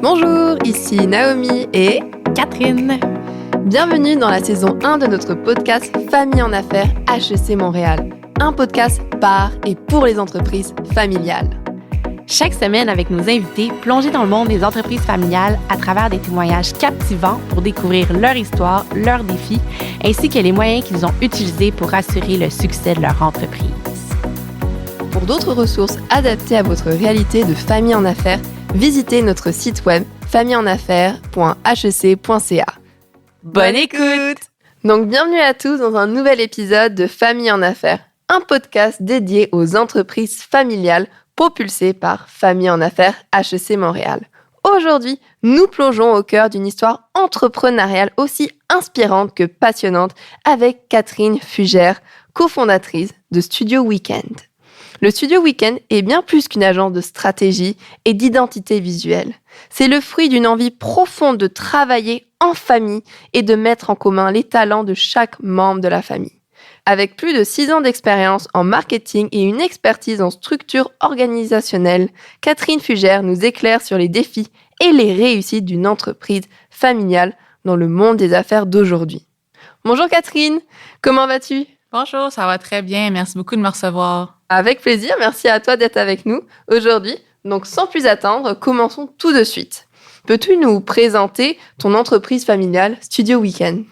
Bonjour, ici Naomi et Catherine. Bienvenue dans la saison 1 de notre podcast Famille en Affaires HEC Montréal, un podcast par et pour les entreprises familiales. Chaque semaine, avec nos invités, plongez dans le monde des entreprises familiales à travers des témoignages captivants pour découvrir leur histoire, leurs défis, ainsi que les moyens qu'ils ont utilisés pour assurer le succès de leur entreprise. Pour d'autres ressources adaptées à votre réalité de famille en affaires, visitez notre site web familleenaffaires.hec.ca. Bonne écoute! Donc bienvenue à tous dans un nouvel épisode de Famille en affaires, un podcast dédié aux entreprises familiales propulsé par Famille en Affaires HEC Montréal. Aujourd'hui, nous plongeons au cœur d'une histoire entrepreneuriale aussi inspirante que passionnante avec Catherine Fugère, cofondatrice de Studio Weekend. Le Studio Weekend est bien plus qu'une agence de stratégie et d'identité visuelle. C'est le fruit d'une envie profonde de travailler en famille et de mettre en commun les talents de chaque membre de la famille. Avec plus de 6 ans d'expérience en marketing et une expertise en structure organisationnelle, Catherine Fugère nous éclaire sur les défis et les réussites d'une entreprise familiale dans le monde des affaires d'aujourd'hui. Bonjour Catherine, comment vas-tu? Bonjour, ça va très bien. Merci beaucoup de me recevoir. Avec plaisir, merci à toi d'être avec nous aujourd'hui. Donc sans plus attendre, commençons tout de suite. Peux-tu nous présenter ton entreprise familiale Studio Weekend?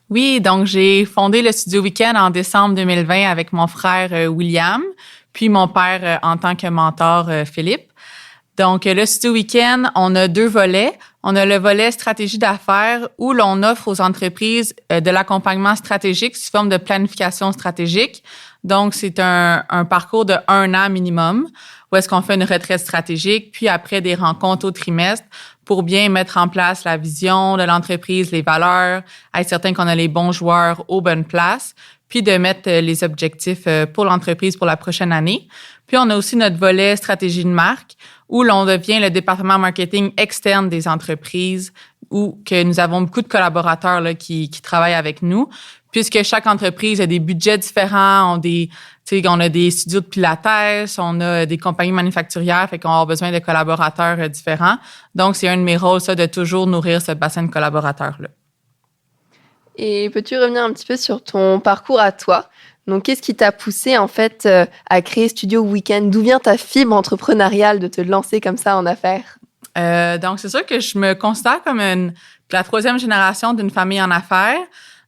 Oui, donc j'ai fondé le Studio Weekend en décembre 2020 avec mon frère William, puis mon père en tant que mentor Philippe. Donc le Studio Weekend, on a 2 volets. On a le volet stratégie d'affaires où l'on offre aux entreprises de l'accompagnement stratégique sous forme de planification stratégique. Donc c'est un parcours de 1 an minimum où est-ce qu'on fait une retraite stratégique, puis après des rencontres au trimestre pour bien mettre en place la vision de l'entreprise, les valeurs, être certain qu'on a les bons joueurs aux bonnes places, puis de mettre les objectifs pour l'entreprise pour la prochaine année. Puis on a aussi notre volet stratégie de marque où l'on devient le département marketing externe des entreprises où que nous avons beaucoup de collaborateurs là, qui travaillent avec nous, puisque chaque entreprise a des budgets différents, on a des studios de pilates, on a des compagnies manufacturières, fait qu'on a besoin de collaborateurs différents. Donc, c'est un de mes rôles, ça, de toujours nourrir ce bassin de collaborateurs-là. Et peux-tu revenir un petit peu sur ton parcours à toi? Donc, qu'est-ce qui t'a poussé, en fait, à créer Studio Weekend? D'où vient ta fibre entrepreneuriale de te lancer comme ça en affaires? Donc, c'est sûr que je me considère comme la 3e génération d'une famille en affaires.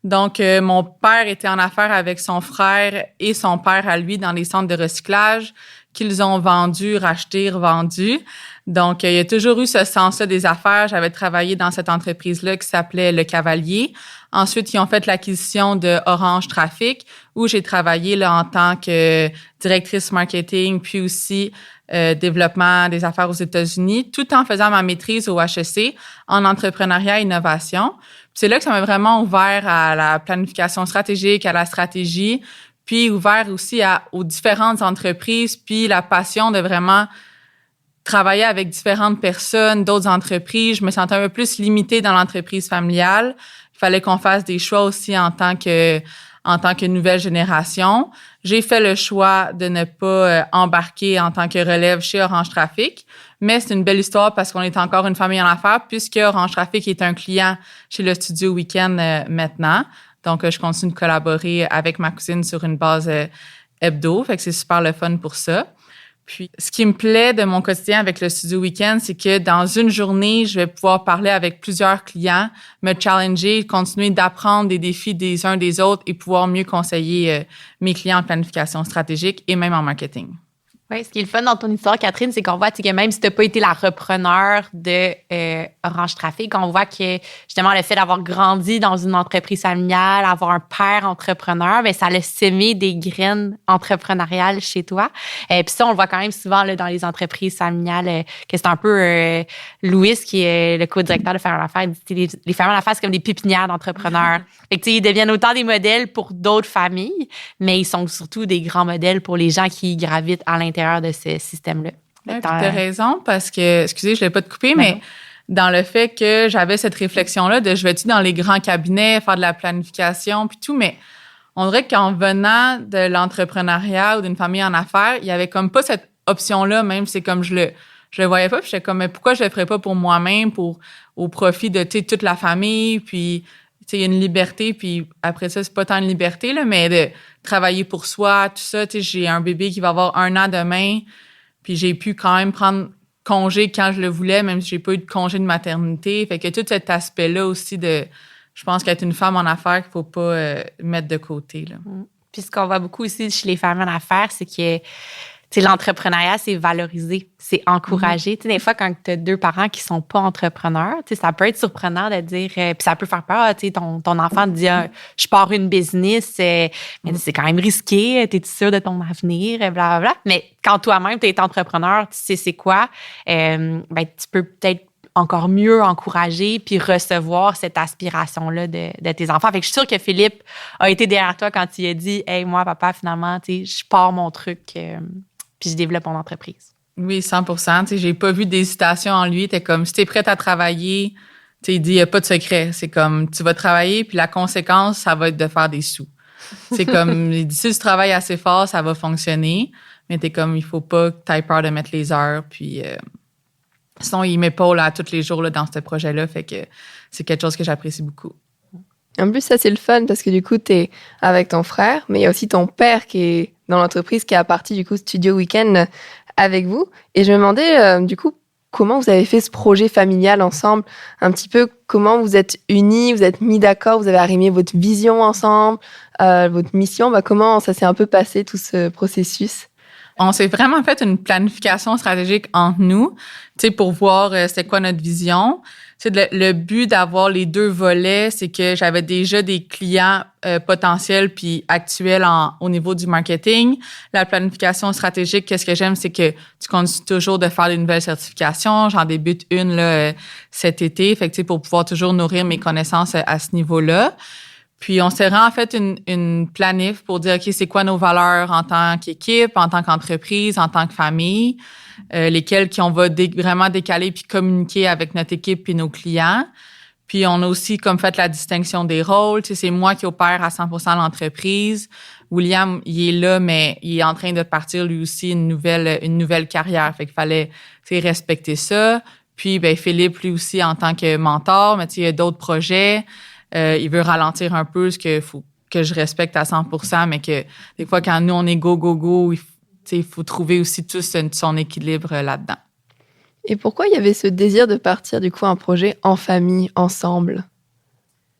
Donc, mon père était en affaires avec son frère et son père à lui dans des centres de recyclage qu'ils ont vendus, rachetés, revendus. Donc, il y a toujours eu ce sens-là des affaires. J'avais travaillé dans cette entreprise-là qui s'appelait Le Cavalier. Ensuite, ils ont fait l'acquisition de Orange Trafic, où j'ai travaillé là en tant que directrice marketing, puis aussi développement des affaires aux États-Unis, tout en faisant ma maîtrise au HEC en entrepreneuriat et innovation. Puis c'est là que ça m'a vraiment ouvert à la planification stratégique, à la stratégie, puis ouvert aussi aux différentes entreprises, puis la passion de vraiment travailler avec différentes personnes, d'autres entreprises. Je me sentais un peu plus limitée dans l'entreprise familiale. Il fallait qu'on fasse des choix aussi en tant que nouvelle génération. J'ai fait le choix de ne pas embarquer en tant que relève chez Orange Trafic, mais c'est une belle histoire parce qu'on est encore une famille en affaires puisque Orange Trafic est un client chez le Studio Weekend maintenant. Donc, je continue de collaborer avec ma cousine sur une base hebdo, fait que c'est super le fun pour ça. Puis, ce qui me plaît de mon quotidien avec le Studio Weekend, c'est que dans une journée, je vais pouvoir parler avec plusieurs clients, me challenger, continuer d'apprendre des défis des uns des autres et pouvoir mieux conseiller mes clients en planification stratégique et même en marketing. Oui, ce qui est le fun dans ton histoire, Catherine, c'est qu'on voit que même si tu n'as pas été la repreneur de Orange Trafic, on voit que justement le fait d'avoir grandi dans une entreprise familiale, avoir un père entrepreneur, bien, ça a sémé des graines entrepreneuriales chez toi. Puis ça, on le voit quand même souvent là, dans les entreprises familiales, que c'est un peu Louis, qui est le co-directeur de Famille en Affaires, les familles en affaires, c'est comme des pépinières d'entrepreneurs. Fait que, ils deviennent autant des modèles pour d'autres familles, mais ils sont surtout des grands modèles pour les gens qui gravitent à l'intérieur de ce système-là. Ouais, tu as raison parce que, excusez, je ne l'ai pas te couper, mais dans le fait que j'avais cette réflexion-là de je vais-tu dans les grands cabinets faire de la planification puis tout, mais on dirait qu'en venant de l'entrepreneuriat ou d'une famille en affaires, il y avait comme pas cette option-là, même si c'est comme je je le voyais pas. Puis j'étais comme, mais pourquoi je le ferais pas pour moi-même, au profit de, tu sais, toute la famille, puis, tu sais, il y a une liberté, puis après ça, c'est pas tant une liberté, là, mais de travailler pour soi, tout ça. Tu sais, j'ai un bébé qui va avoir 1 an demain, puis j'ai pu quand même prendre congé quand je le voulais, même si j'ai pas eu de congé de maternité. Fait que tout cet aspect-là aussi je pense qu'être une femme en affaires qu'il faut pas mettre de côté, là. Puis ce qu'on voit beaucoup aussi chez les femmes en affaires, c'est que l'entrepreneuriat, c'est valorisé, c'est encouragé. Tu sais, des fois, quand tu as 2 parents qui sont pas entrepreneurs, tu sais, ça peut être surprenant de dire, puis ça peut faire peur, tu sais, ton enfant te dit, je pars une business, mais c'est quand même risqué, t'es-tu sûr de ton avenir, blablabla. Mais quand toi-même, tu es entrepreneur, tu sais c'est quoi, ben, tu peux peut-être encore mieux encourager puis recevoir cette aspiration-là de tes enfants. Fait que je suis sûre que Philippe a été derrière toi quand il a dit, hey, moi, papa, finalement, tu sais, je pars mon truc, puis je développe mon entreprise. Oui, 100%. Tu sais, j'ai pas vu d'hésitation en lui. T'es comme, si t'es prête à travailler, tu sais, il dit, il y a pas de secret. C'est comme, tu vas travailler, puis la conséquence, ça va être de faire des sous. C'est comme, il dit, si tu travailles assez fort, ça va fonctionner. Mais t'es comme, il faut pas que t'aies peur de mettre les heures, puis sinon, il m'épaule à tous les jours là, dans ce projet-là. Fait que c'est quelque chose que j'apprécie beaucoup. En plus, ça, c'est le fun parce que du coup, tu es avec ton frère, mais il y a aussi ton père qui est dans l'entreprise, qui est à partie du coup Studio Weekend avec vous. Et je me demandais, du coup, comment vous avez fait ce projet familial ensemble, un petit peu comment vous êtes unis, vous êtes mis d'accord, vous avez arrimé votre vision ensemble, votre mission. Comment ça s'est un peu passé, tout ce processus? On s'est vraiment fait une planification stratégique entre nous, tu sais, pour voir c'était quoi notre vision. Tu sais, le but d'avoir les 2 volets, c'est que j'avais déjà des clients potentiels puis actuels au niveau du marketing. La planification stratégique, qu'est-ce que j'aime, c'est que tu continues toujours de faire des nouvelles certifications. J'en débute une là cet été, fait que tu sais, pour pouvoir toujours nourrir mes connaissances à ce niveau-là. Puis, on s'est vraiment fait une planif pour dire, OK, c'est quoi nos valeurs en tant qu'équipe, en tant qu'entreprise, en tant que famille, lesquelles qu'on va vraiment décaler puis communiquer avec notre équipe puis nos clients. Puis, on a aussi comme fait la distinction des rôles. Tu sais, c'est moi qui opère à 100% l'entreprise. William, il est là, mais il est en train de partir lui aussi une nouvelle carrière. Fait qu'il fallait, tu sais, respecter ça. Puis, ben Philippe, lui aussi, en tant que mentor, mais tu sais, il y a d'autres projets. Il veut ralentir un peu, ce que faut que je respecte à 100%, mais que des fois, quand nous, on est go, il faut trouver aussi tous son équilibre là-dedans. Et pourquoi il y avait ce désir de partir, du coup, un projet en famille, ensemble?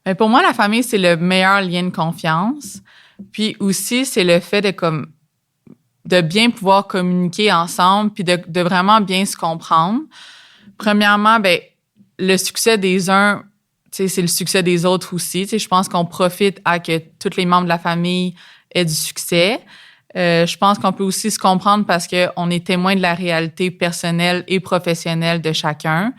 Mais pour moi, la famille, c'est le meilleur lien de confiance. Puis aussi, c'est le fait de bien pouvoir communiquer ensemble puis de vraiment bien se comprendre. Premièrement, ben le succès des uns, tu sais, c'est le succès des autres aussi. Tu sais, je pense qu'on profite à que tous les membres de la famille aient du succès. Je pense qu'on peut aussi se comprendre parce qu'on est témoin de la réalité personnelle et professionnelle de chacun.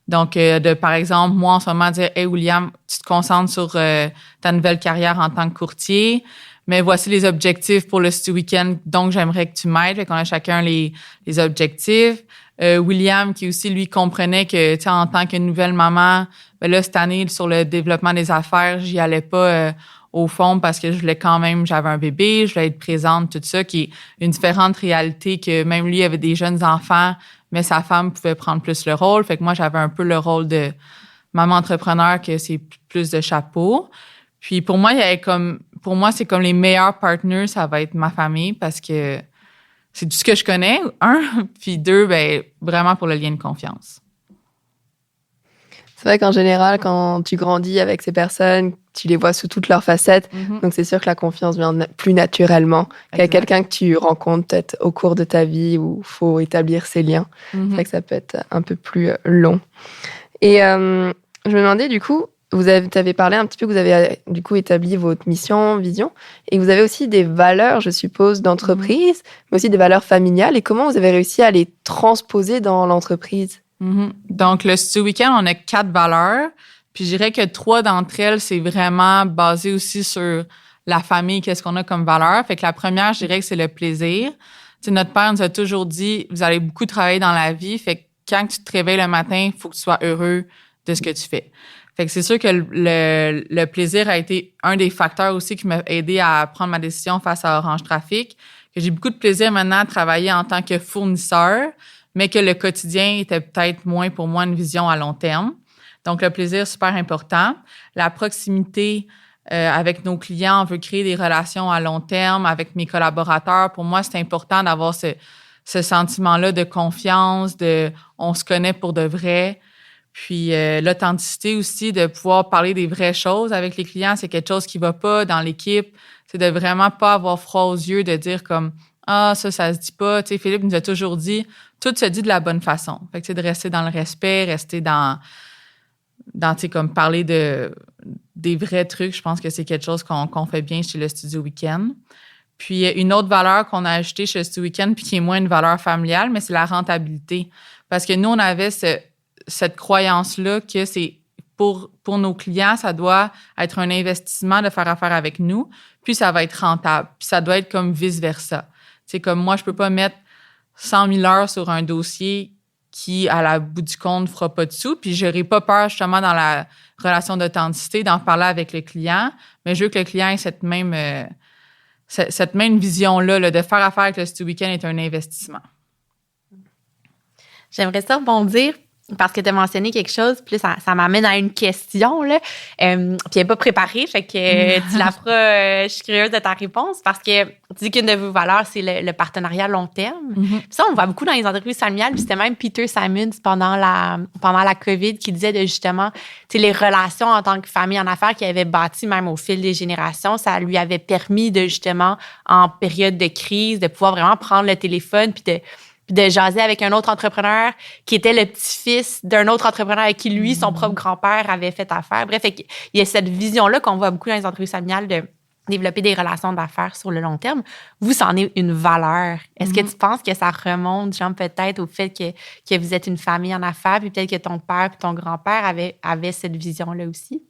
Donc, par exemple, moi, en ce moment, dire « Hey, William, tu te concentres sur ta nouvelle carrière en tant que courtier, mais voici les objectifs pour le Studio Weekend, donc j'aimerais que tu m'aides. » Fait qu'on a chacun les objectifs. William, qui aussi, lui, comprenait que, tu sais, en tant que nouvelle maman, ben là, cette année, sur le développement des affaires, j'y allais pas au fond parce que je voulais quand même, j'avais un bébé, je voulais être présente, tout ça, qui est une différente réalité que même lui avait des jeunes enfants, mais sa femme pouvait prendre plus le rôle. Fait que moi, j'avais un peu le rôle de maman entrepreneur, que c'est plus de chapeau. Puis pour moi, c'est comme les meilleurs partners, ça va être ma famille parce que c'est tout ce que je connais, 1. Puis 2, ben vraiment pour le lien de confiance. C'est vrai qu'en général, quand tu grandis avec ces personnes, tu les vois sous toutes leurs facettes. Mm-hmm. Donc, c'est sûr que la confiance vient plus naturellement qu'à quelqu'un que tu rencontres peut-être au cours de ta vie où il faut établir ces liens. Mm-hmm. C'est vrai que ça peut être un peu plus long. Et je me demandais, du coup, tu avais parlé un petit peu que vous avez du coup établi votre mission, vision, et vous avez aussi des valeurs, je suppose, d'entreprise, mais aussi des valeurs familiales. Et comment vous avez réussi à les transposer dans l'entreprise? Mm-hmm. Donc, le Studio Weekend, on a 4 valeurs. Puis je dirais que 3 d'entre elles, c'est vraiment basé aussi sur la famille, qu'est-ce qu'on a comme valeur. Fait que la première, je dirais que c'est le plaisir. Tu sais, notre père nous a toujours dit, vous allez beaucoup travailler dans la vie. Fait que quand tu te réveilles le matin, il faut que tu sois heureux de ce que tu fais. Fait que c'est sûr que le plaisir a été un des facteurs aussi qui m'a aidé à prendre ma décision face à Orange Trafic. Que j'ai beaucoup de plaisir maintenant à travailler en tant que fournisseur, mais que le quotidien était peut-être moins pour moi une vision à long terme. Donc, le plaisir, super important. La proximité avec nos clients, on veut créer des relations à long terme avec mes collaborateurs. Pour moi, c'est important d'avoir ce sentiment-là de confiance, on se connaît pour de vrai. Puis l'authenticité aussi, de pouvoir parler des vraies choses avec les clients, c'est quelque chose qui va pas dans l'équipe. C'est de vraiment pas avoir froid aux yeux, de dire comme « Ah, ça se dit pas ». Tu sais, Philippe nous a toujours dit « Tout se dit de la bonne façon ». Fait que c'est de rester dans le respect, rester dans tu sais, comme parler des vrais trucs. Je pense que c'est quelque chose qu'on fait bien chez le Studio Week-end. Puis une autre valeur qu'on a ajoutée chez le Studio Week-end, puis qui est moins une valeur familiale, mais c'est la rentabilité. Parce que nous, on avait cette croyance-là que c'est pour nos clients, ça doit être un investissement de faire affaire avec nous, puis ça va être rentable. Puis ça doit être comme vice-versa. C'est comme moi, je peux pas mettre 100 000 heures sur un dossier qui, à la bout du compte, ne fera pas de sous. Puis j'aurais pas peur, justement, dans la relation d'authenticité, d'en parler avec le client, mais je veux que le client ait cette même vision-là, là, de faire affaire avec le Studio Week-end est un investissement. J'aimerais ça rebondir parce que tu as mentionné quelque chose, puis là, ça m'amène à une question, là. Puis elle n'est pas préparée, fait que tu la feras. Je suis curieuse de ta réponse parce que tu dis qu'une de vos valeurs, c'est le partenariat long terme. Puis ça, on voit beaucoup dans les entreprises familiales. Puis c'était même Peter Simons pendant la COVID qui disait de justement, tu sais, les relations en tant que famille en affaires qu'il avait bâties même au fil des générations, ça lui avait permis de justement, en période de crise, de pouvoir vraiment prendre le téléphone puis de jaser avec un autre entrepreneur qui était le petit-fils d'un autre entrepreneur avec qui, lui, son propre grand-père avait fait affaire. Bref, il y a cette vision-là qu'on voit beaucoup dans les entreprises familiales de développer des relations d'affaires sur le long terme. Vous, c'en est une valeur. Est-ce que tu penses que ça remonte, genre, peut-être au fait que vous êtes une famille en affaires, puis peut-être que ton père puis ton grand-père avaient cette vision-là aussi?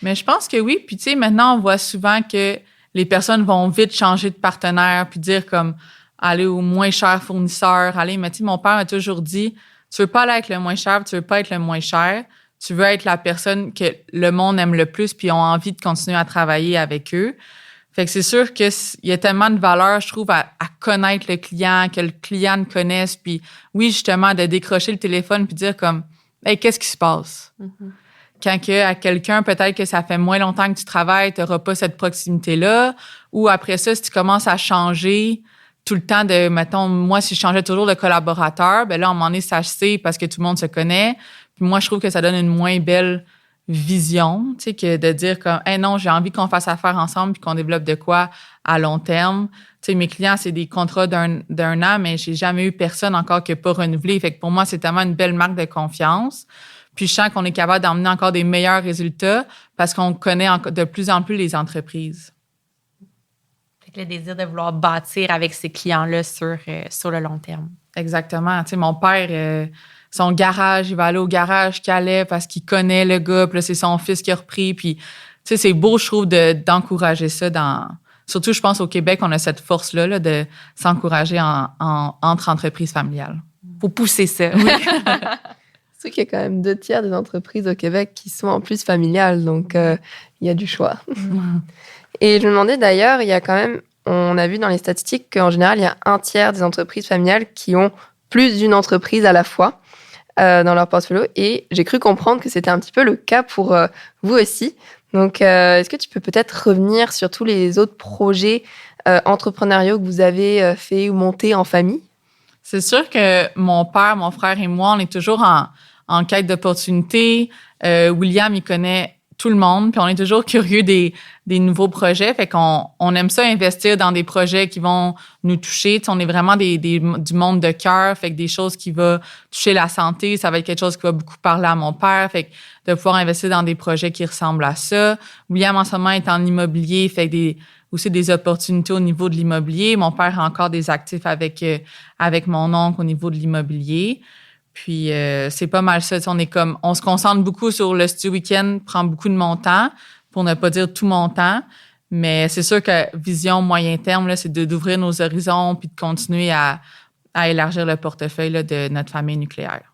Mais je pense que oui. Puis, tu sais, maintenant, on voit souvent que les personnes vont vite changer de partenaire puis dire comme aller au moins cher fournisseur, mais tu sais, mon père m'a toujours dit, tu veux pas aller avec le moins cher, tu veux pas être le moins cher, tu veux être la personne que le monde aime le plus puis ont envie de continuer à travailler avec eux. Fait que c'est sûr qu'il y a tellement de valeur, je trouve, à connaître le client, que le client le connaisse, puis oui, justement, de décrocher le téléphone puis dire comme, hey, qu'est-ce qui se passe? Quand à quelqu'un, peut-être que ça fait moins longtemps que tu travailles, tu n'auras pas cette proximité-là, ou après ça, si tu commences à changer tout le temps de, mettons, moi, si je changeais toujours de collaborateur, ben là, à un moment donné, ça se sait parce que tout le monde se connaît. Puis moi, je trouve que ça donne une moins belle vision, tu sais, que de dire comme, hey, non, j'ai envie qu'on fasse affaire ensemble puis qu'on développe de quoi à long terme. Tu sais, mes clients, c'est des contrats d'un an, mais j'ai jamais eu personne encore qui n'a pas renouvelé. Fait que pour moi, c'est tellement une belle marque de confiance. Puis je sens qu'on est capable d'emmener encore des meilleurs résultats parce qu'on connaît de plus en plus les entreprises. Le désir de vouloir bâtir avec ces clients-là sur le long terme. Exactement. Tu sais, mon père, son garage, il va aller au garage Calais parce qu'il connaît le gars, puis là, c'est son fils qui a repris. Puis, tu sais, c'est beau, je trouve, d'encourager ça surtout, je pense, au Québec, on a cette force-là là, de s'encourager entre entreprises familiales. Faut pousser ça. Oui. C'est qu'il y a quand même 2/3 des entreprises au Québec qui sont en plus familiales, donc il y a du choix. Et je me demandais d'ailleurs, il y a quand même, on a vu dans les statistiques qu'en général, il y a 1/3 des entreprises familiales qui ont plus d'une entreprise à la fois dans leur portfolio. Et j'ai cru comprendre que c'était un petit peu le cas pour vous aussi. Donc, est-ce que tu peux peut-être revenir sur tous les autres projets entrepreneuriaux que vous avez fait ou montés en famille? C'est sûr que mon père, mon frère et moi, on est toujours en quête d'opportunités. William, il connaît tout le monde, puis on est toujours curieux des nouveaux projets. Fait qu'on aime ça investir dans des projets qui vont nous toucher. Tu sais, on est vraiment du monde de cœur, fait que des choses qui vont toucher la santé, ça va être quelque chose qui va beaucoup parler à mon père. Fait que de pouvoir investir dans des projets qui ressemblent à ça. William, en ce moment, est en immobilier, fait que aussi des opportunités au niveau de l'immobilier. Mon père a encore des actifs avec mon oncle au niveau de l'immobilier. Puis c'est pas mal ça. On se concentre beaucoup sur le Studio Week-end, prend beaucoup de mon temps, pour ne pas dire tout mon temps. Mais c'est sûr que vision moyen terme, là, c'est d'ouvrir nos horizons puis de continuer à élargir le portefeuille là, de notre famille nucléaire.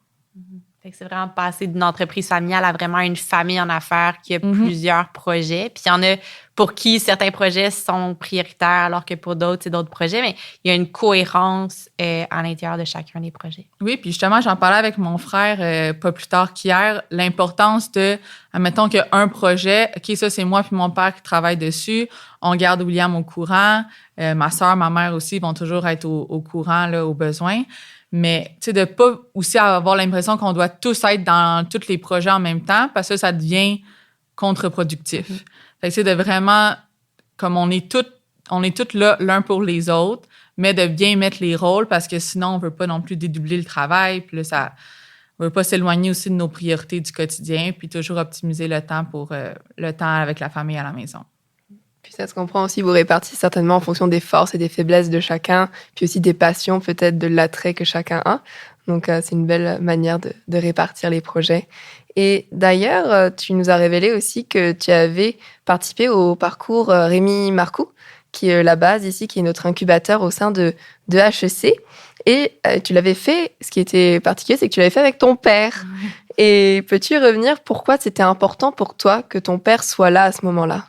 Fait que c'est vraiment passer d'une entreprise familiale à vraiment une famille en affaires qui a plusieurs projets. Puis il y en a pour qui certains projets sont prioritaires alors que pour d'autres, c'est d'autres projets. Mais il y a une cohérence à l'intérieur de chacun des projets. Oui, puis justement, j'en parlais avec mon frère pas plus tard qu'hier, l'importance de, admettons qu'il y a un projet, OK, ça, c'est moi puis mon père qui travaille dessus, on garde William au courant, ma soeur, ma mère aussi vont toujours être au courant, là, aux besoins. Mais, tu sais, de pas aussi avoir l'impression qu'on doit tous être dans tous les projets en même temps, parce que ça devient contre-productif. Fait que c'est de vraiment, comme on est toutes là l'un pour les autres, mais de bien mettre les rôles, parce que sinon, on veut pas non plus dédoubler le travail, puis là, on veut pas s'éloigner aussi de nos priorités du quotidien, puis toujours optimiser le temps pour le temps avec la famille à la maison. Puis ça se comprend aussi, vous répartissez certainement en fonction des forces et des faiblesses de chacun, puis aussi des passions, peut-être de l'attrait que chacun a. Donc, c'est une belle manière de répartir les projets. Et d'ailleurs, tu nous as révélé aussi que tu avais participé au parcours Rémi Marcoux, qui est la base ici, qui est notre incubateur au sein de HEC. Et tu l'avais fait, ce qui était particulier, c'est que tu l'avais fait avec ton père. Et peux-tu revenir pourquoi c'était important pour toi que ton père soit là à ce moment-là?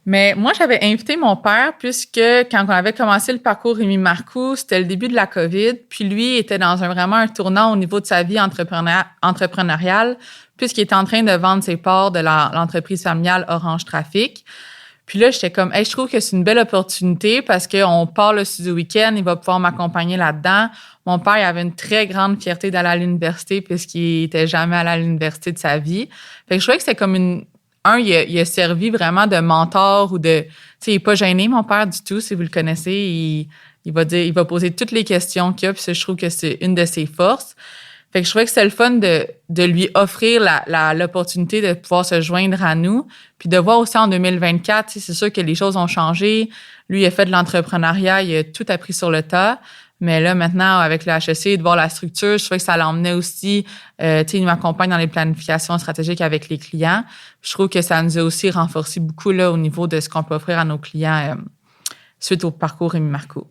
Mais moi, j'avais invité mon père puisque quand on avait commencé le parcours Rémi Marcoux, c'était le début de la COVID. Puis lui était dans vraiment un tournant au niveau de sa vie entrepreneuriale puisqu'il était en train de vendre ses parts de l'entreprise familiale Orange Trafic. Puis là, j'étais comme, hey, je trouve que c'est une belle opportunité parce qu'on part le studio week-end, il va pouvoir m'accompagner là-dedans. Mon père, il avait une très grande fierté d'aller à l'université puisqu'il était jamais allé à l'université de sa vie. Fait que je trouvais que c'était comme il a servi vraiment de mentor ou de, tu sais, il est pas gêné, mon père, du tout, si vous le connaissez. Il va poser toutes les questions qu'il y a, puis ça, je trouve que c'est une de ses forces. Fait que je trouvais que c'était le fun de lui offrir l'opportunité de pouvoir se joindre à nous, puis de voir aussi en 2024, c'est sûr que les choses ont changé. Lui, il a fait de l'entrepreneuriat, il a tout appris sur le tas. Mais là, maintenant, avec le HEC, de voir la structure, je trouvais que ça l'emmenait aussi, tu sais, il nous accompagne dans les planifications stratégiques avec les clients. Je trouve que ça nous a aussi renforcé beaucoup, là, au niveau de ce qu'on peut offrir à nos clients suite au parcours Rémi Marcoux.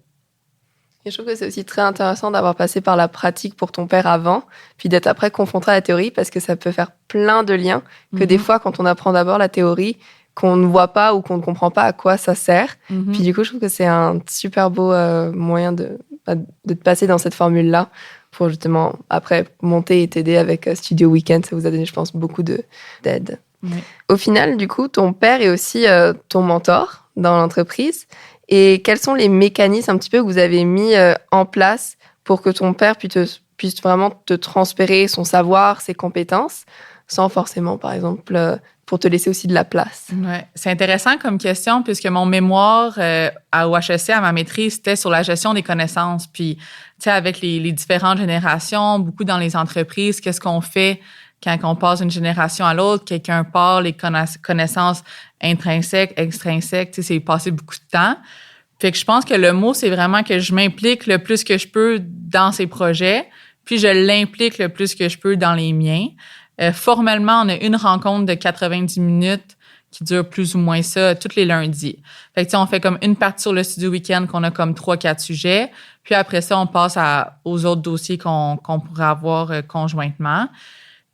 Et je trouve que c'est aussi très intéressant d'avoir passé par la pratique pour ton père avant, puis d'être après confronté à la théorie, parce que ça peut faire plein de liens que des fois, quand on apprend d'abord la théorie, qu'on ne voit pas ou qu'on ne comprend pas à quoi ça sert. Puis du coup, je trouve que c'est un super beau moyen de te passer dans cette formule-là pour justement, après, monter et t'aider avec Studio Weekend. Ça vous a donné, je pense, beaucoup d'aide. Oui. Au final, du coup, ton père est aussi ton mentor dans l'entreprise. Et quels sont les mécanismes un petit peu que vous avez mis en place pour que ton père puisse vraiment te transférer son savoir, ses compétences, sans forcément, par exemple, pour te laisser aussi de la place? Ouais, c'est intéressant comme question puisque mon mémoire au HEC, à ma maîtrise, c'était sur la gestion des connaissances. Puis, tu sais, avec les différentes générations, beaucoup dans les entreprises, qu'est-ce qu'on fait quand on passe d'une génération à l'autre? Quelqu'un part les connaissances intrinsèques, extrinsèques, tu sais, c'est passé beaucoup de temps. Fait que je pense que le mot, c'est vraiment que je m'implique le plus que je peux dans ces projets, puis je l'implique le plus que je peux dans les miens. Formellement, on a une rencontre de 90 minutes qui dure plus ou moins ça tous les lundis. Fait que, on fait comme une partie sur le studio week-end qu'on a comme 3-4 sujets. Puis après ça, on passe aux autres dossiers qu'on pourrait avoir conjointement.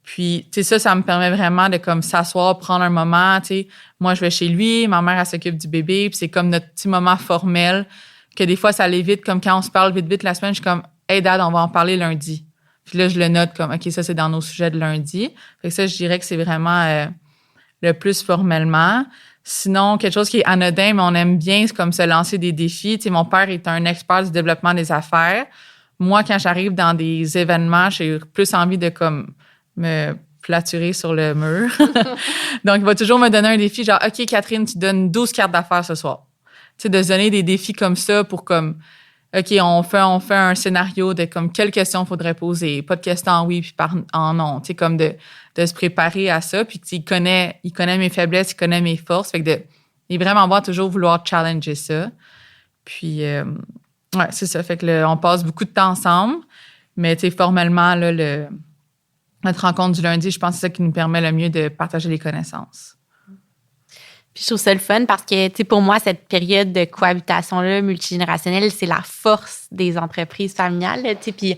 Puis, tu sais, ça me permet vraiment de comme s'asseoir, prendre un moment, tu sais. Moi, je vais chez lui, ma mère, elle s'occupe du bébé. Puis c'est comme notre petit moment formel que des fois, ça allait vite. Comme quand on se parle vite la semaine, je suis comme « Hey, Dad, on va en parler lundi ». Puis là, je le note comme, OK, ça, c'est dans nos sujets de lundi. Fait que ça, je dirais que c'est vraiment le plus formellement. Sinon, quelque chose qui est anodin, mais on aime bien, c'est comme se lancer des défis. Tu sais, mon père est un expert du développement des affaires. Moi, quand j'arrive dans des événements, j'ai plus envie de comme me platurer sur le mur. Donc, il va toujours me donner un défi, genre, OK, Catherine, tu donnes 12 cartes d'affaires ce soir. Tu sais, de se donner des défis comme ça pour comme OK, on fait un scénario de comme quelles questions faudrait poser, pas de questions en oui puis en non, tu sais, comme de se préparer à ça, puis il connaît mes faiblesses, il connaît mes forces, fait que il est vraiment bon à toujours vouloir challenger ça. Puis ouais, c'est ça, fait que on passe beaucoup de temps ensemble, mais tu sais, formellement là notre rencontre du lundi, je pense que c'est ça qui nous permet le mieux de partager les connaissances. Puis je trouve ça le fun parce que, tu sais, pour moi, cette période de cohabitation-là multigénérationnelle, c'est la force des entreprises familiales, tu sais. Puis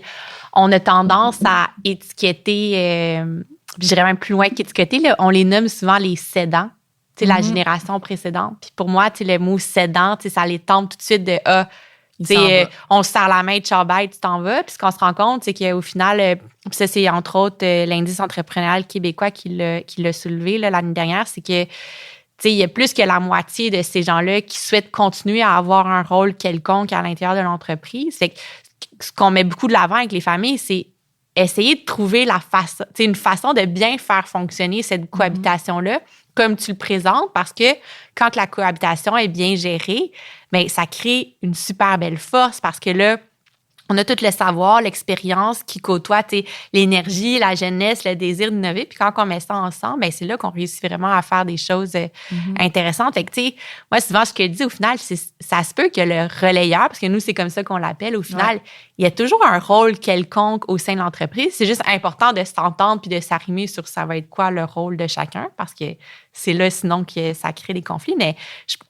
on a tendance à étiqueter, je dirais même plus loin qu'étiqueter, là, on les nomme souvent les cédants tu sais, la génération précédente. Puis pour moi, tu sais, le mot cédant, tu sais, ça les tombe tout de suite de tu sais, on se serre la main, ciao, bye, tu t'en vas. Puis ce qu'on se rend compte, c'est qu'au final, puis ça, c'est entre autres l'indice entrepreneurial québécois qui l'a soulevé là, l'année dernière, c'est que, tu sais, il y a plus que la moitié de ces gens-là qui souhaitent continuer à avoir un rôle quelconque à l'intérieur de l'entreprise. C'est que ce qu'on met beaucoup de l'avant avec les familles, c'est essayer de trouver une façon de bien faire fonctionner cette cohabitation-là, comme tu le présentes, parce que quand la cohabitation est bien gérée, bien, ça crée une super belle force parce que là, on a tout le savoir, l'expérience qui côtoie l'énergie, la jeunesse, le désir d'innover. Puis quand on met ça ensemble, bien, c'est là qu'on réussit vraiment à faire des choses intéressantes. Fait que, tu sais, moi, souvent, ce que je dis au final, c'est ça se peut que le relayeur, parce que nous, c'est comme ça qu'on l'appelle, au final, il y a toujours un rôle quelconque au sein de l'entreprise. C'est juste important de s'entendre puis de s'arrimer sur ça va être quoi le rôle de chacun parce que c'est là, sinon, que ça crée des conflits. Mais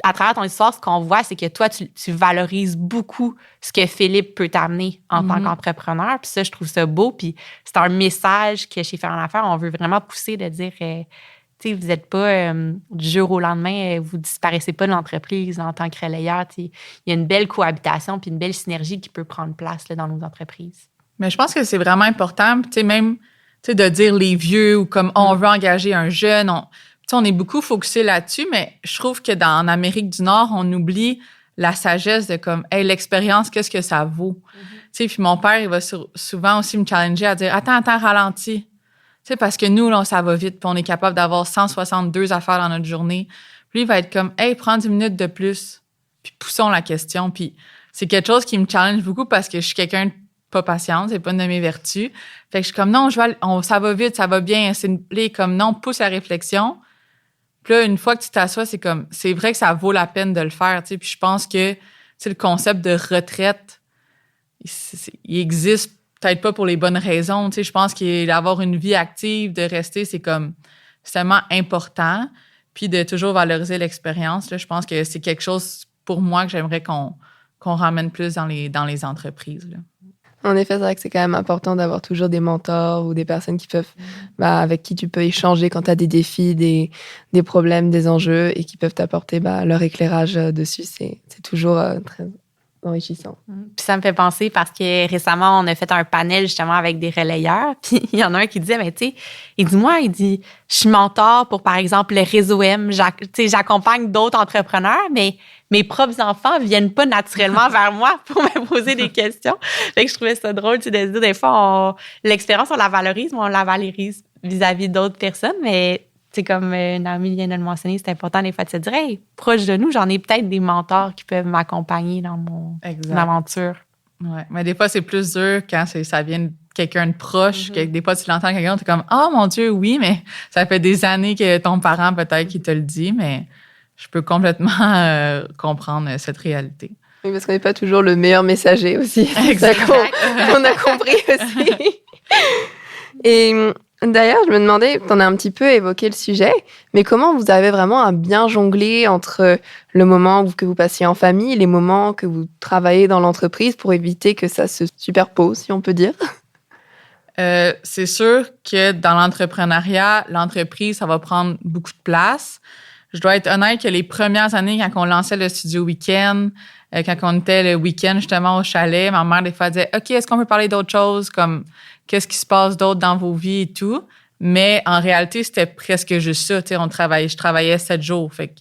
à travers ton histoire, ce qu'on voit, c'est que toi, tu valorises beaucoup ce que Philippe peut t'amener en tant qu'entrepreneur. Puis ça, je trouve ça beau. Puis c'est un message que chez Famille en Affaires, on veut vraiment pousser de dire, tu sais, vous n'êtes pas du jour au lendemain, vous disparaissez pas de l'entreprise en tant que relayeur. Il y a une belle cohabitation puis une belle synergie qui peut prendre place là, dans nos entreprises. Mais je pense que c'est vraiment important, tu sais, même de dire les vieux ou comme on veut engager un jeune. On est beaucoup focusé là-dessus, mais je trouve que en Amérique du Nord, on oublie la sagesse de comme, hey, l'expérience, qu'est-ce que ça vaut? Tu sais, puis mon père, il va souvent aussi me challenger à dire, attends, ralentis. Tu sais, parce que nous, là, ça va vite, puis on est capable d'avoir 162 affaires dans notre journée. Puis lui, il va être comme, hey, prends 10 minutes de plus, puis poussons la question. Puis c'est quelque chose qui me challenge beaucoup parce que je suis quelqu'un de pas patiente, c'est pas une de mes vertus. Fait que je suis comme, non, ça va vite, ça va bien. C'est comme, non, pousse la réflexion. Puis là, une fois que tu t'assois, c'est vrai que ça vaut la peine de le faire, tu sais. Puis je pense que, le concept de retraite, il existe peut-être pas pour les bonnes raisons, tu sais. Je pense qu'avoir une vie active, de rester, c'est tellement important. Puis de toujours valoriser l'expérience, là, je pense que c'est quelque chose, pour moi, que j'aimerais qu'on ramène plus dans les entreprises, là. En effet, c'est vrai que c'est quand même important d'avoir toujours des mentors ou des personnes qui peuvent, avec qui tu peux échanger quand tu as des défis, des problèmes, des enjeux et qui peuvent t'apporter leur éclairage dessus. C'est toujours très enrichissant. Puis ça me fait penser parce que récemment, on a fait un panel justement avec des relayeurs. Puis il y en a un qui disait, mais tu sais, il dit, je suis mentor pour, par exemple, le réseau M. J'accompagne d'autres entrepreneurs, mais mes propres enfants viennent pas naturellement vers moi pour me poser des questions. Fait que je trouvais ça drôle, tu sais, de se dire, des fois, l'expérience, on la valorise, mais on la valorise vis-à-vis d'autres personnes. Mais, tu sais, comme Naomi vient de le mentionner, c'est important des fois de se dire, hey, proche de nous, j'en ai peut-être des mentors qui peuvent m'accompagner dans mon aventure. Ouais, mais des fois, c'est plus dur quand ça vient de quelqu'un de proche. Que des fois, tu l'entends quelqu'un, t'es comme, oh mon Dieu, oui, mais ça fait des années que ton parent, peut-être, qui te le dit, mais je peux complètement comprendre cette réalité. Oui, parce qu'on n'est pas toujours le meilleur messager aussi. Exactement. On a compris aussi. Et d'ailleurs, je me demandais, tu en as un petit peu évoqué le sujet, mais comment vous avez vraiment à bien jongler entre le moment que vous passiez en famille et les moments que vous travaillez dans l'entreprise pour éviter que ça se superpose, si on peut dire? C'est sûr que dans l'entrepreneuriat, l'entreprise, ça va prendre beaucoup de place. Je dois être honnête que les premières années, quand on lançait le studio week-end, quand on était le week-end justement au chalet, ma mère des fois disait « OK, est-ce qu'on peut parler d'autres choses, comme qu'est-ce qui se passe d'autre dans vos vies et tout? » Mais en réalité, c'était presque juste ça. Tu sais, je travaillais 7 jours. Fait que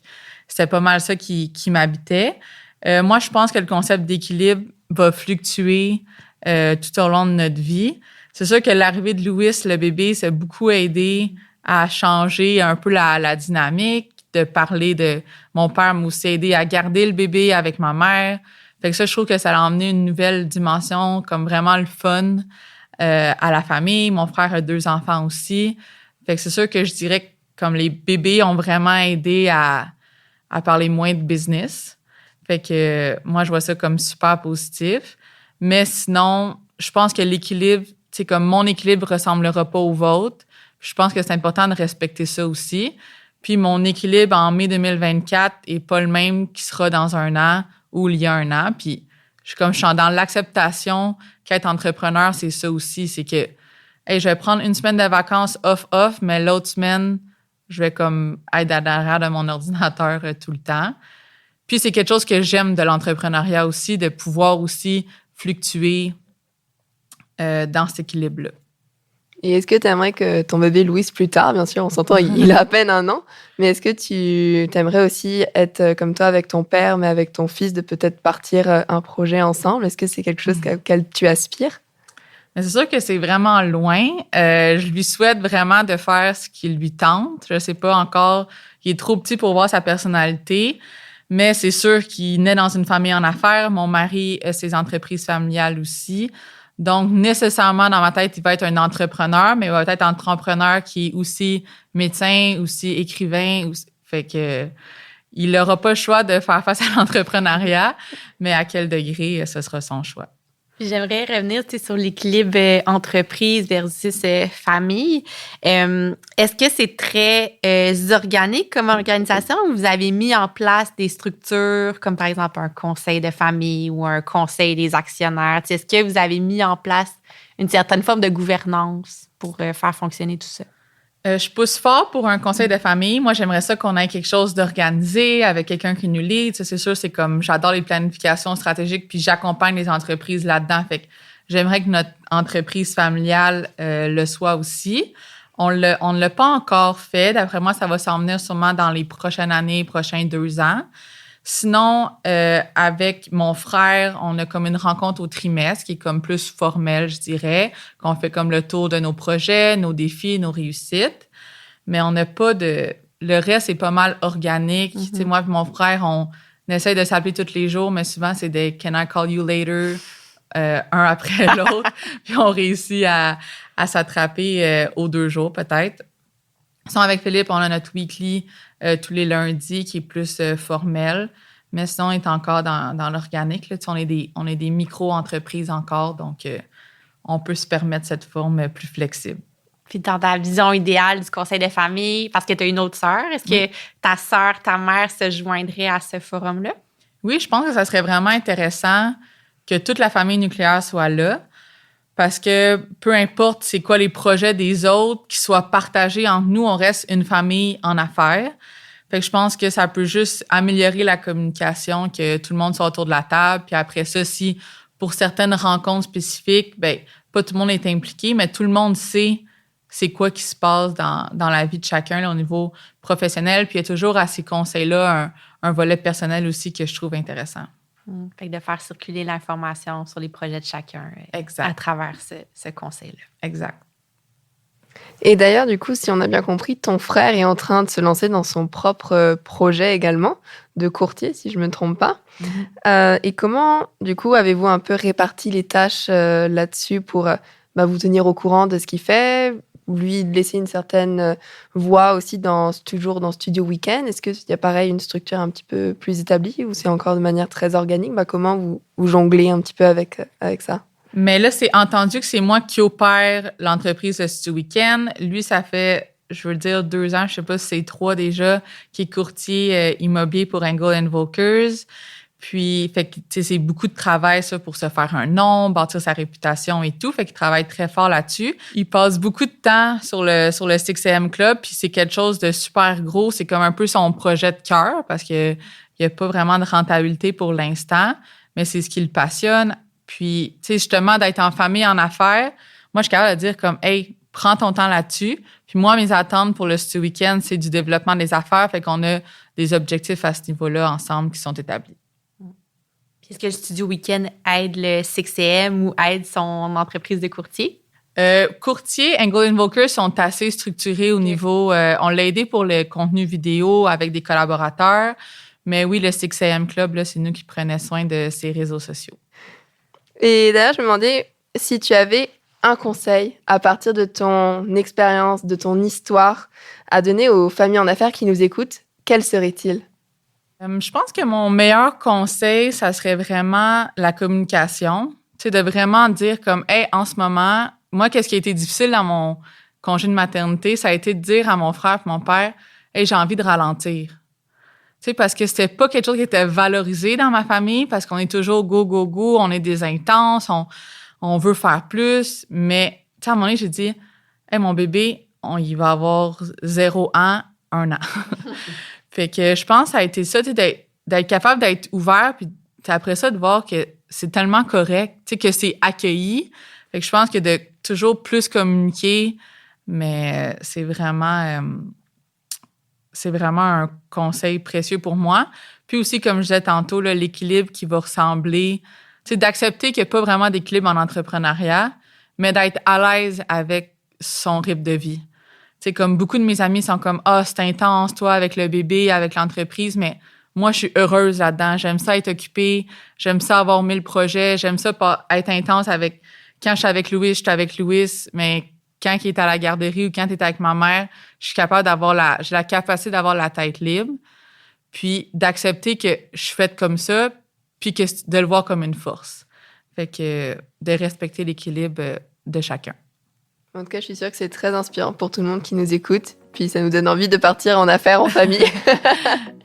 c'était pas mal ça qui m'habitait. Moi, je pense que le concept d'équilibre va fluctuer tout au long de notre vie. C'est sûr que l'arrivée de Louis, le bébé, ça a beaucoup aidé à changer un peu la dynamique, de parler de... Mon père m'a aussi aidé à garder le bébé avec ma mère. Fait que ça, je trouve que ça a emmené une nouvelle dimension, comme vraiment le fun à la famille. Mon frère a 2 enfants aussi. Fait que c'est sûr que je dirais que comme les bébés ont vraiment aidé à parler moins de business. Fait que moi, je vois ça comme super positif. Mais sinon, je pense que l'équilibre, c'est comme mon équilibre ressemblera pas au vôtre. Je pense que c'est important de respecter ça aussi. Puis mon équilibre en mai 2024 est pas le même qui sera dans 1 an ou il y a 1 an. Puis je suis dans l'acceptation qu'être entrepreneur, c'est ça aussi. C'est que hey, je vais prendre 1 semaine de vacances off, mais l'autre semaine, je vais comme être à l'arrière de mon ordinateur tout le temps. Puis c'est quelque chose que j'aime de l'entrepreneuriat aussi, de pouvoir aussi fluctuer dans cet équilibre-là. Et est-ce que tu aimerais que ton bébé Louis plus tard, bien sûr, on s'entend, il a à peine 1 an, mais est-ce que tu aimerais aussi être comme toi avec ton père, mais avec ton fils, de peut-être partir un projet ensemble? Est-ce que c'est quelque chose auquel tu aspires? Mais c'est sûr que c'est vraiment loin. Je lui souhaite vraiment de faire ce qui lui tente. Je sais pas encore, il est trop petit pour voir sa personnalité, mais c'est sûr qu'il naît dans une famille en affaires. Mon mari a ses entreprises familiales aussi. Donc, nécessairement, dans ma tête, il va être un entrepreneur, mais il va être un entrepreneur qui est aussi médecin, aussi écrivain. Fait que il n'aura pas le choix de faire face à l'entrepreneuriat, mais à quel degré, ce sera son choix. Puis j'aimerais revenir sur l'équilibre entreprise versus famille. Est-ce que c'est très organique comme organisation ou vous avez mis en place des structures comme par exemple un conseil de famille ou un conseil des actionnaires? Est-ce que vous avez mis en place une certaine forme de gouvernance pour faire fonctionner tout ça? Je pousse fort pour un conseil de famille. Moi, j'aimerais ça qu'on ait quelque chose d'organisé avec quelqu'un qui nous lead. C'est sûr, c'est comme j'adore les planifications stratégiques puis j'accompagne les entreprises là-dedans. Fait que j'aimerais que notre entreprise familiale le soit aussi. On ne l'a pas encore fait. D'après moi, ça va s'en venir sûrement dans les prochaines années, prochains 2 ans. Sinon, avec mon frère, on a comme une rencontre au trimestre qui est comme plus formelle, je dirais, qu'on fait comme le tour de nos projets, nos défis, nos réussites. Mais on n'a pas de... Le reste est pas mal organique. Tu sais, moi et mon frère, on essaie de s'appeler tous les jours, mais souvent, c'est des « Can I call you later ?» un après l'autre. Puis on réussit à s'attraper aux 2 jours, peut-être. Sinon, avec Philippe, on a notre weekly tous les lundis qui est plus formel. Mais sinon, on est encore dans l'organique. Là. Tu sais, on est des micro-entreprises encore, donc on peut se permettre cette forme plus flexible. Puis dans ta vision idéale du conseil de famille, parce que tu as une autre sœur, est-ce que ta sœur, ta mère se joindrait à ce forum-là? Oui, je pense que ça serait vraiment intéressant que toute la famille nucléaire soit là. Parce que peu importe c'est quoi les projets des autres, qu'ils soient partagés entre nous, on reste une famille en affaires. Fait que je pense que ça peut juste améliorer la communication, que tout le monde soit autour de la table. Puis après ça, si pour certaines rencontres spécifiques, ben pas tout le monde est impliqué, mais tout le monde sait c'est quoi qui se passe dans la vie de chacun là, au niveau professionnel. Puis il y a toujours à ces conseils-là un volet personnel aussi que je trouve intéressant. Fait que de faire circuler l'information sur les projets de chacun à travers ce conseil-là. Exact. Et d'ailleurs, du coup, si on a bien compris, ton frère est en train de se lancer dans son propre projet également, de courtier, si je ne me trompe pas. Et comment, du coup, avez-vous un peu réparti les tâches là-dessus pour vous tenir au courant de ce qu'il fait, lui laisser une certaine voix aussi toujours dans Studio Weekend? Est-ce qu'il y a pareil une structure un petit peu plus établie ou c'est encore de manière très organique? Comment vous jonglez un petit peu avec ça? Mais là, c'est entendu que c'est moi qui opère l'entreprise de Studio Weekend. Lui, ça fait, je veux dire, 2 ans, je sais pas si c'est 3 déjà, qui est courtier immobilier pour Engel & Volkers. Puis, fait que, tu sais, c'est beaucoup de travail, ça, pour se faire un nom, bâtir sa réputation et tout. Fait qu'il travaille très fort là-dessus. Il passe beaucoup de temps sur le 6am Club, puis c'est quelque chose de super gros. C'est comme un peu son projet de cœur, parce que il n'y a pas vraiment de rentabilité pour l'instant, mais c'est ce qui le passionne. Puis, tu sais, justement, d'être en famille, en affaires, moi, je suis capable de dire comme, hey, prends ton temps là-dessus. Puis moi, mes attentes pour le Studio Weekend, c'est du développement des affaires. Fait qu'on a des objectifs à ce niveau-là ensemble qui sont établis. Est-ce que le Studio Weekend aide le 6am ou aide son entreprise de courtier? Courtier, Engel & Volkers sont assez structurés au niveau... on l'a aidé pour le contenu vidéo avec des collaborateurs. Mais oui, le 6am Club, là, c'est nous qui prenons soin de ses réseaux sociaux. Et d'ailleurs, je me demandais si tu avais un conseil à partir de ton expérience, de ton histoire à donner aux familles en affaires qui nous écoutent, quel serait-il? Je pense que mon meilleur conseil, ça serait vraiment la communication. Tu sais, de vraiment dire comme, hey, en ce moment, moi, qu'est-ce qui a été difficile dans mon congé de maternité, ça a été de dire à mon frère et mon père, hey, j'ai envie de ralentir. Tu sais, parce que c'était pas quelque chose qui était valorisé dans ma famille, parce qu'on est toujours go, go, go, on est des intenses, on veut faire plus. Mais, tu sais, à un moment donné, j'ai dit, hey, mon bébé, il va avoir 0 ans, 1 an. Fait que je pense que ça a été ça, d'être capable d'être ouvert, puis après ça, de voir que c'est tellement correct, que c'est accueilli. Fait que je pense que de toujours plus communiquer, mais c'est vraiment un conseil précieux pour moi. Puis aussi, comme je disais tantôt, là, l'équilibre qui va ressembler, d'accepter qu'il n'y a pas vraiment d'équilibre en entrepreneuriat, mais d'être à l'aise avec son rythme de vie. Comme beaucoup de mes amis sont comme « Ah, c'est intense, toi, avec le bébé, avec l'entreprise », mais moi, je suis heureuse là-dedans. J'aime ça être occupée, j'aime ça avoir 1000 projets, j'aime ça pas être intense avec... Quand je suis avec Louis, je suis avec Louis, mais quand il est à la garderie ou quand il est avec ma mère, je suis capable j'ai la capacité d'avoir la tête libre, puis d'accepter que je suis faite comme ça, puis de le voir comme une force. Fait que de respecter l'équilibre de chacun. En tout cas, je suis sûre que c'est très inspirant pour tout le monde qui nous écoute. Puis ça nous donne envie de partir en affaires en famille.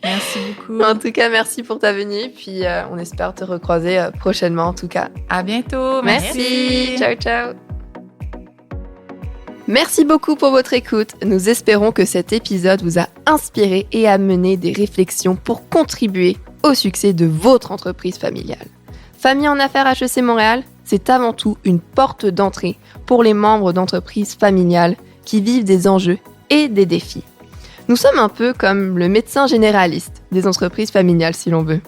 Merci beaucoup. En tout cas, merci pour ta venue. Puis on espère te recroiser prochainement en tout cas. À bientôt. Merci. Ciao, ciao. Merci beaucoup pour votre écoute. Nous espérons que cet épisode vous a inspiré et amené des réflexions pour contribuer au succès de votre entreprise familiale. Famille en affaires HEC Montréal, c'est avant tout une porte d'entrée pour les membres d'entreprises familiales qui vivent des enjeux et des défis. Nous sommes un peu comme le médecin généraliste des entreprises familiales si l'on veut.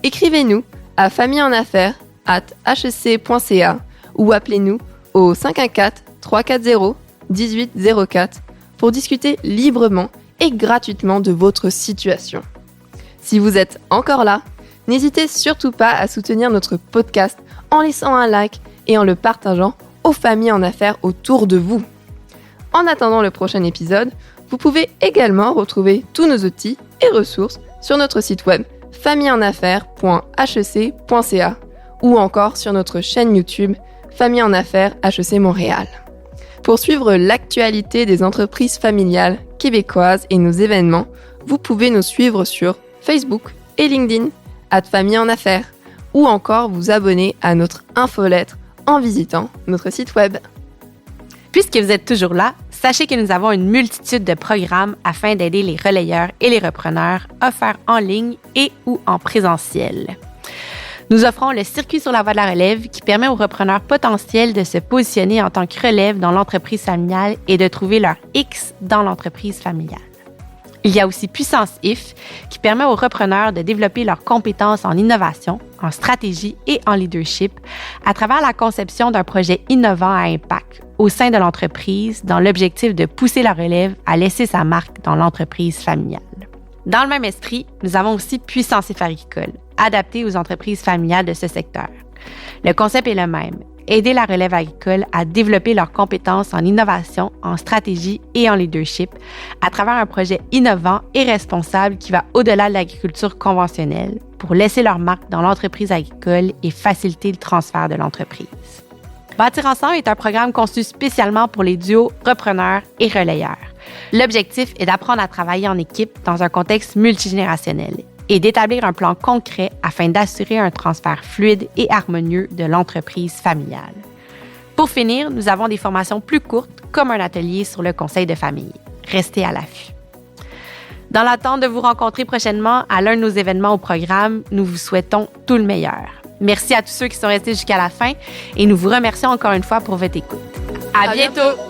Écrivez-nous à familleenaffaires@hec.ca ou appelez-nous au 514-340-1804 pour discuter librement et gratuitement de votre situation. Si vous êtes encore là, n'hésitez surtout pas à soutenir notre podcast en laissant un like et en le partageant aux familles en affaires autour de vous. En attendant le prochain épisode, vous pouvez également retrouver tous nos outils et ressources sur notre site web familleenaffaires.hec.ca ou encore sur notre chaîne YouTube Famille en affaires HEC Montréal. Pour suivre l'actualité des entreprises familiales québécoises et nos événements, vous pouvez nous suivre sur Facebook et LinkedIn @Famille en affaires ou encore vous abonner à notre infolettre en visitant notre site web. Puisque vous êtes toujours là, sachez que nous avons une multitude de programmes afin d'aider les relayeurs et les repreneurs offerts en ligne et ou en présentiel. Nous offrons le circuit sur la voie de la relève qui permet aux repreneurs potentiels de se positionner en tant que relève dans l'entreprise familiale et de trouver leur X dans l'entreprise familiale. Il y a aussi Puissance IF qui permet aux repreneurs de développer leurs compétences en innovation, en stratégie et en leadership à travers la conception d'un projet innovant à impact au sein de l'entreprise dans l'objectif de pousser la relève à laisser sa marque dans l'entreprise familiale. Dans le même esprit, nous avons aussi Puissance IF agricole, adapté aux entreprises familiales de ce secteur. Le concept est le même. Aider la relève agricole à développer leurs compétences en innovation, en stratégie et en leadership à travers un projet innovant et responsable qui va au-delà de l'agriculture conventionnelle pour laisser leur marque dans l'entreprise agricole et faciliter le transfert de l'entreprise. Bâtir ensemble est un programme conçu spécialement pour les duos repreneurs et relayeurs. L'objectif est d'apprendre à travailler en équipe dans un contexte multigénérationnel et d'établir un plan concret afin d'assurer un transfert fluide et harmonieux de l'entreprise familiale. Pour finir, nous avons des formations plus courtes, comme un atelier sur le conseil de famille. Restez à l'affût. Dans l'attente de vous rencontrer prochainement à l'un de nos événements au programme, nous vous souhaitons tout le meilleur. Merci à tous ceux qui sont restés jusqu'à la fin et nous vous remercions encore une fois pour votre écoute. À bientôt!